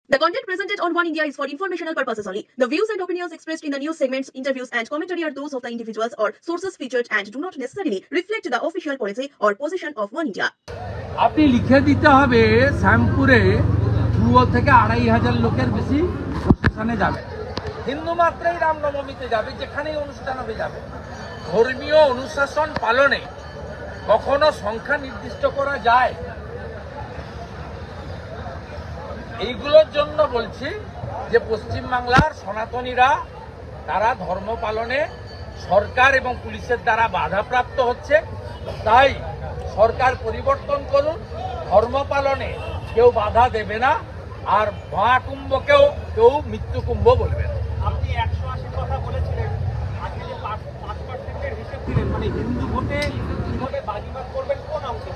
The content presented on One India is for informational purposes only. The views and opinions expressed in the news segments, interviews, and commentary are those of the individuals or sources featured and do not necessarily reflect the official policy or position of One India. আপনি লিখে দিতে হবে শ্যামপুরে 2 থেকে 2,500 লোকের বেশি প্রসেশনে যাবে। হিন্দু মাত্রই রামনবমীতে যাবে, যেখানেই অনুষ্ঠান হবে যাবে। ধর্মীয় অনুশাসন পালনে কখনো সংখ্যা নির্দিষ্ট করা যায়? এইগুলোর জন্য বলছি যে পশ্চিমবাংলার সনাতনীরা তারা ধর্ম পালনে সরকার এবং পুলিশের দ্বারা বাধাপ্রাপ্ত হচ্ছে। তাই সরকার পরিবর্তন করুন, ধর্ম পালনে কেউ বাধা দেবে না, আর মহাকুম্ভকেও কেউ মৃত্যু কুম্ভ বলবে না। আপনি 180 কথা বলেছিলেন, আগে যে 5% হিসেব দিলেন, মানে হিন্দু ভোটে কিভাবে বাজিমাত করবেন কোন অংশে?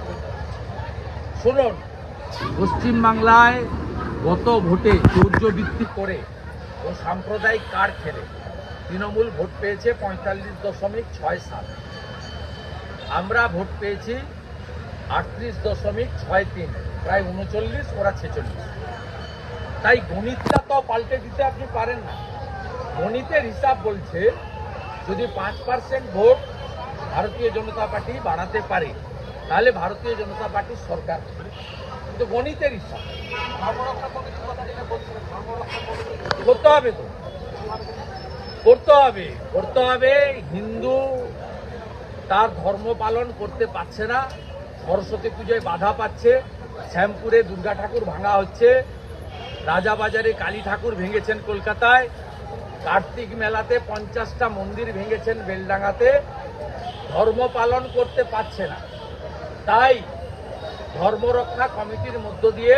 শুনুন, পশ্চিমবাংলায় গত ভোটে চৌর্যবৃত্তি করে ও সাম্প্রদায়িক কার্ড খেলে তৃণমূল ভোট পেয়েছে 45.67। আমরা ভোট পেয়েছি 38.63, প্রায় 39, ওরা 46। তাই গণিতটা তো পাল্টে দিতে আপনি পারেন না। গণিতের হিসাব বলছে যদি 5% ভোট ভারতীয় জনতা পার্টি বাড়াতে পারে তাহলে ভারতীয় জনতা পার্টির সরকার। কিন্তু গণিতের হিসাব করতে হবে, তো করতে হবে। হিন্দু তার ধর্ম পালন করতে পারছে না, সরস্বতী পুজোয় বাধা পাচ্ছে, শ্যামপুরে দুর্গা ঠাকুর ভাঙা হচ্ছে, রাজাবাজারে কালী ঠাকুর ভেঙেছেন কলকাতায়, কার্তিক মেলাতে 50টা মন্দির ভেঙেছেন বেলডাঙ্গাতে, ধর্ম পালন করতে পারছে না। তাই ধর্মরক্ষা কমিটির মধ্য দিয়ে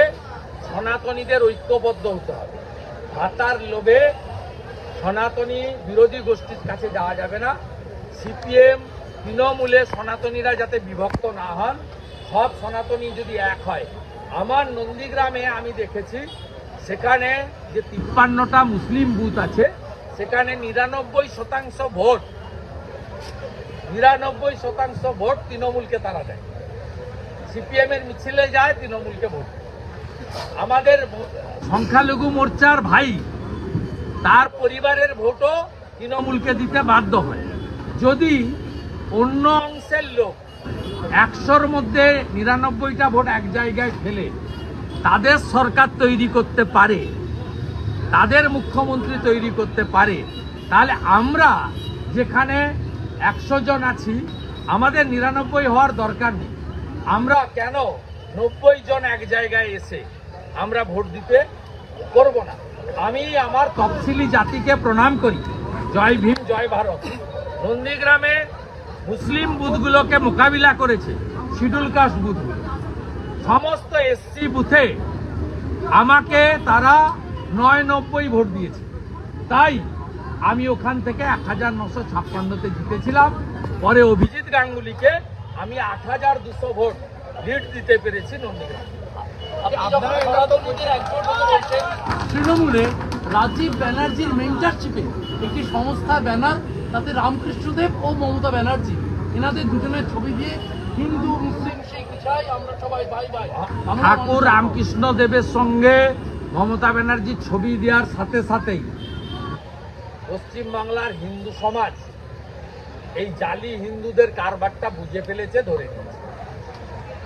সনাতনীদের ঐক্যবদ্ধ হতে হবে। ভাতার লোভে সনাতনী বিরোধী গোষ্ঠীর কাছে যাওয়া যাবে না। সিপিএম তৃণমূলে সনাতনীরা যাতে বিভক্ত না হন, সব সনাতনী যদি এক হয়। আমার নন্দীগ্রামে আমি দেখেছি, সেখানে যে 53টা মুসলিম বুথ আছে সেখানে 99% ভোট তৃণমূলকে তারা দেয়। সিপিএম এর মিছিলে যায়, তৃণমূলকে ভোট। আমাদের সংখ্যালঘু মোর্চার ভাই, তার পরিবারের ভোটও তৃণমূলকে দিতে বাধ্য হয়। যদি অন্য অংশের লোক 100-র মধ্যে 99টা ভোট এক জায়গায় ফেলে তাদের সরকার তৈরি করতে পারে, তাদের মুখ্যমন্ত্রী তৈরি করতে পারে, তাহলে আমরা যেখানে 100 জন আছি আমাদের 99 হওয়ার দরকার নেই। আমরা কেন 90 জন এক জায়গায় এসে আমরা ভোট দিতে করব না? আমি আমার তফসিলি জাতিকে প্রণাম করি। জয় ভীম, জয় ভারত। নন্দীগ্রামে মুসলিম বুথগুলোকে মোকাবিলা করেছে শিডিউল কাস্ট বুথগুলো। সমস্ত এসসি বুথে আমাকে তারা 99 ভোট দিয়েছে। তাই আমি ওখান থেকে 1956-তে জিতেছিলাম। পরে অভিজিৎ গাঙ্গুলিকে আমি 8200 ভোট লিড দিতে পেরেছি নন্দীগ্রাম। তৃণমূলে রাজীব ব্যানার্জির মেন্টারশিপে একটি সংস্থা ব্যানার, তাতে রামকৃষ্ণদেব ও মমতা ব্যানার্জি, এনাদের দুজনের ছবি দিয়ে হিন্দু মুসলিম শিখ ইসাই আমরা সবাই ভাই ভাই। ঠাকুর রামকৃষ্ণ দেবের সঙ্গে মমতা ব্যানার্জির ছবি দেওয়ার সাথে সাথেই পশ্চিমবাংলার হিন্দু সমাজ এই জালি হিন্দুদের কারবারটা বুঝে ফেলেছে, ধরে নিয়েছে।